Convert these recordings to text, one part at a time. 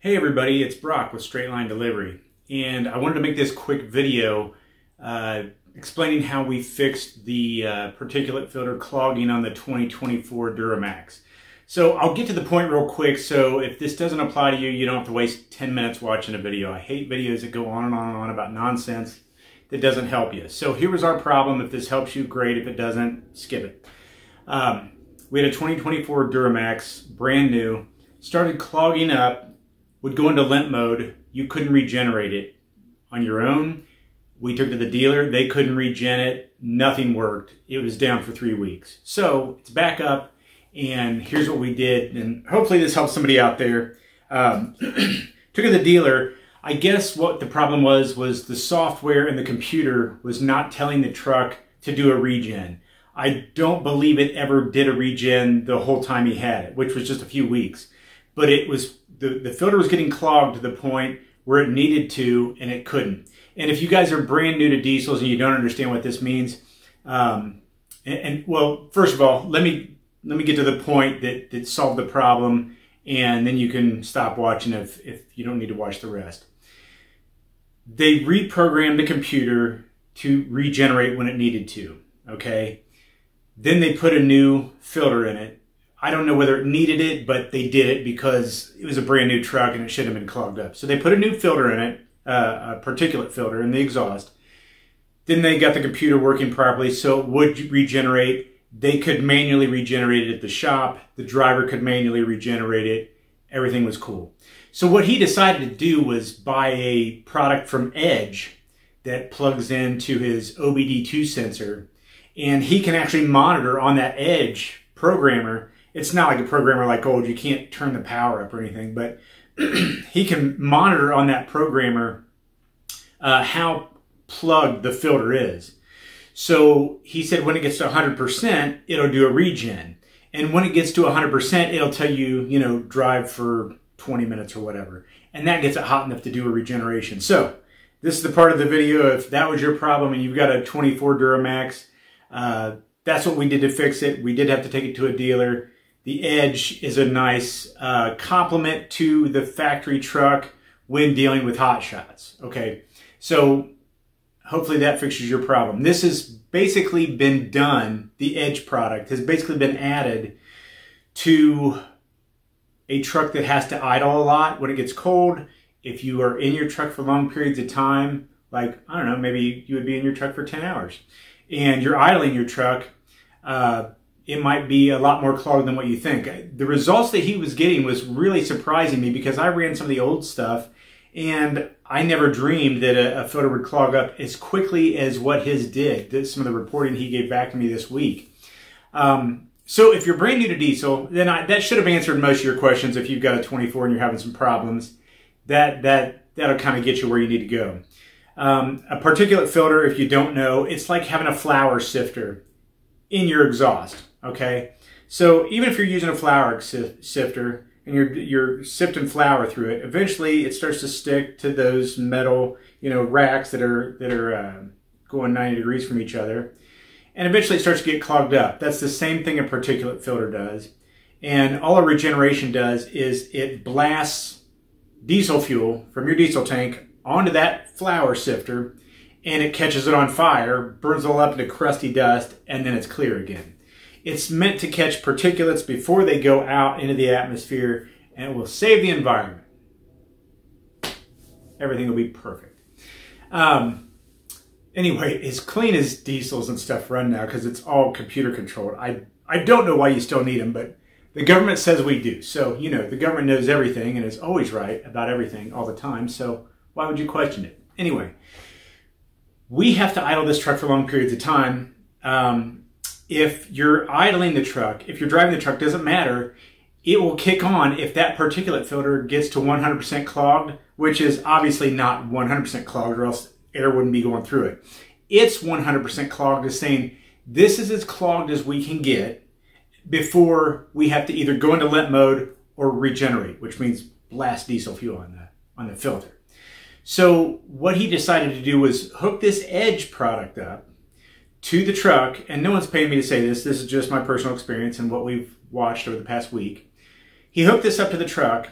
Hey everybody, it's Brock with Straight Line Delivery, and I wanted to make this quick video explaining how we fixed the particulate filter clogging on the 2024 Duramax. So I'll get to the point real quick, so if this doesn't apply to you, you don't have to waste 10 minutes watching a video. I hate videos that go on and on and on about nonsense that doesn't help you. So here was our problem. If this helps you, great. If it doesn't, skip it. We had a 2024 Duramax, brand new, started clogging up, would go into limp mode. You couldn't regenerate it on your own. We took it to the dealer. They couldn't regen it. Nothing worked. It was down for 3 weeks. So it's back up, and here's what we did. And hopefully this helps somebody out there. Took it to the dealer. I guess what the problem was the software in the computer was not telling the truck to do a regen. I don't believe it ever did a regen the whole time he had it, which was just a few weeks. But it was the filter was getting clogged to the point where it needed to, and it couldn't. And if you guys are brand new to diesels and you don't understand what this means, well, first of all, let me get to the point that solved the problem, and then you can stop watching if you don't need to watch the rest. They reprogrammed the computer to regenerate when it needed to, okay? Then they put a new filter in it. I don't know whether it needed it, but they did it because it was a brand new truck and it should have been clogged up. So they put a new filter in it, a particulate filter in the exhaust. Then they got the computer working properly so it would regenerate. They could manually regenerate it at the shop. The driver could manually regenerate it. Everything was cool. So what he decided to do was buy a product from Edge that plugs into his OBD2 sensor. And he can actually monitor on that Edge programmer. It's not like a programmer like old, you can't turn the power up or anything, but he can monitor on that programmer how plugged the filter is. So he said when it gets to 100%, it'll do a regen. And when it gets to 100%, it'll tell you, you know, drive for 20 minutes or whatever. And that gets it hot enough to do a regeneration. So this is the part of the video, if that was your problem and you've got a 24 Duramax, that's what we did to fix it. We did have to take it to a dealer. The Edge is a nice complement to the factory truck when dealing with hot shots. Okay, so hopefully that fixes your problem. This has basically been done. The Edge product has basically been added to a truck that has to idle a lot when it gets cold. If you are in your truck for long periods of time, like, I don't know, maybe you would be in your truck for 10 hours and you're idling your truck, it might be a lot more clogged than what you think. The results that he was getting was really surprising me because I ran some of the old stuff and I never dreamed that a filter would clog up as quickly as what his did. Some of the reporting he gave back to me this week. So if you're brand new to diesel, then that should have answered most of your questions. If you've got a 24 and you're having some problems, that'll kind of get you where you need to go. A particulate filter, if you don't know, it's like having a flour sifter in your exhaust, okay? So even if you're using a flour sifter and you're sifting flour through it, eventually it starts to stick to those metal, you know, racks that are going 90 degrees from each other, and eventually it starts to get clogged up. That's the same thing a particulate filter does, and all a regeneration does is it blasts diesel fuel from your diesel tank onto that flour sifter, and it catches it on fire, burns it all up into crusty dust, and then it's clear again. It's meant to catch particulates before they go out into the atmosphere, and it will save the environment. Everything will be perfect. Anyway, as clean as diesels and stuff run now, because it's all computer controlled. I don't know why you still need them, but the government says we do. So, you know, the government knows everything and is always right about everything all the time, so why would you question it? Anyway, we have to idle this truck for long periods of time. If you're idling the truck, if you're driving the truck, doesn't matter. It will kick on if that particulate filter gets to 100% clogged, which is obviously not 100% clogged or else air wouldn't be going through it. It's 100% clogged, is saying this is as clogged as we can get before we have to either go into limp mode or regenerate, which means blast diesel fuel on the filter. So what he decided to do was hook this Edge product up to the truck, and no one's paying me to say this, this is just my personal experience and what we've watched over the past week. He hooked this up to the truck,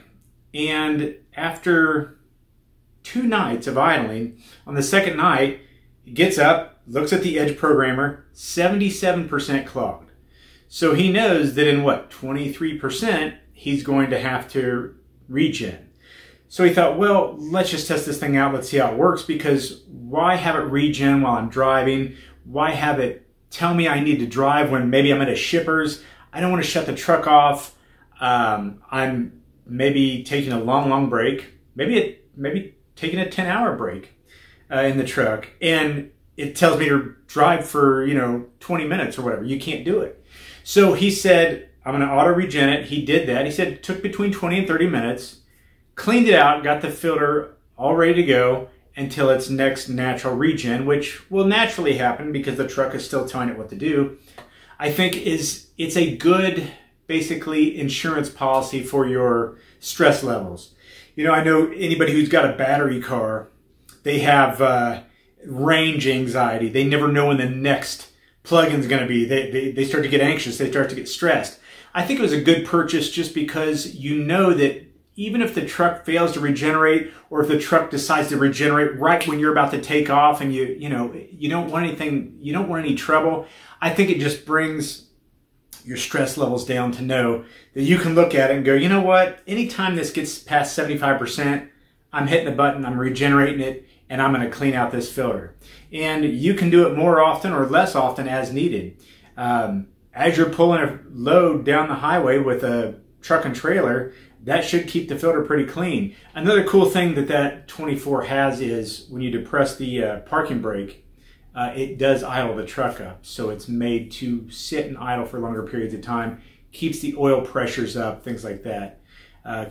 And after 2 nights of idling, on the second night, he gets up, looks at the Edge programmer, 77% clogged. So he knows that in 23%, he's going to have to regen. So he thought, well, let's just test this thing out. Let's see how it works, because why have it regen while I'm driving? Why have it tell me I need to drive when maybe I'm at a shipper's? I don't want to shut the truck off. I'm maybe taking a long break, maybe taking a 10-hour break in the truck, and it tells me to drive for 20 minutes or whatever. You can't do it. So he said, I'm going to auto regen it. He did that. He said it took between 20 and 30 minutes, cleaned it out, got the filter all ready to go until its next natural regen, which will naturally happen because the truck is still telling it what to do. I think it's a good, basically, insurance policy for your stress levels. I know anybody who's got a battery car, they have range anxiety. They never know when the next plug-in's going to be. They start to get anxious. They start to get stressed. I think it was a good purchase just because you know that even if the truck fails to regenerate, or if the truck decides to regenerate right when you're about to take off and you don't want anything, you don't want any trouble, I think it just brings your stress levels down to know that you can look at it and go, you know what, anytime this gets past 75%, I'm hitting the button, I'm regenerating it, and I'm going to clean out this filter. And you can do it more often or less often as needed. As you're pulling a load down the highway with a truck and trailer, that should keep the filter pretty clean. Another cool thing that 24 has is when you depress the parking brake, it does idle the truck up. So it's made to sit and idle for longer periods of time, keeps the oil pressures up, things like that.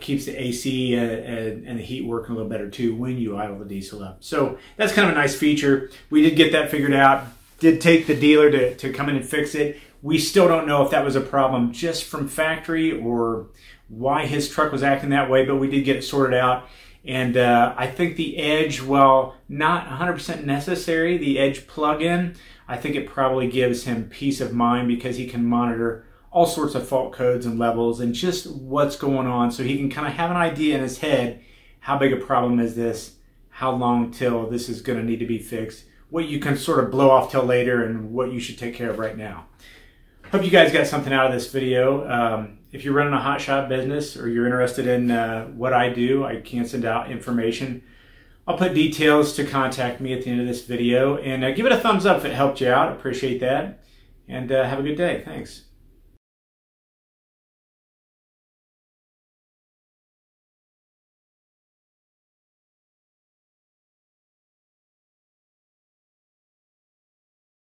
Keeps the AC and the heat working a little better too when you idle the diesel up. So that's kind of a nice feature. We did get that figured out. Did take the dealer to come in and fix it. We still don't know if that was a problem just from factory or why his truck was acting that way, but we did get it sorted out. And I think the Edge, while not 100% necessary, the Edge plug-in, I think it probably gives him peace of mind because he can monitor all sorts of fault codes and levels and just what's going on, so he can kind of have an idea in his head, how big a problem is this, how long till this is going to need to be fixed, what you can sort of blow off till later, and what you should take care of right now. Hope you guys got something out of this video. If you're running a hot shop business or you're interested in what I do, I can send out information. I'll put details to contact me at the end of this video, and give it a thumbs up if it helped you out. I appreciate that, and have a good day. Thanks.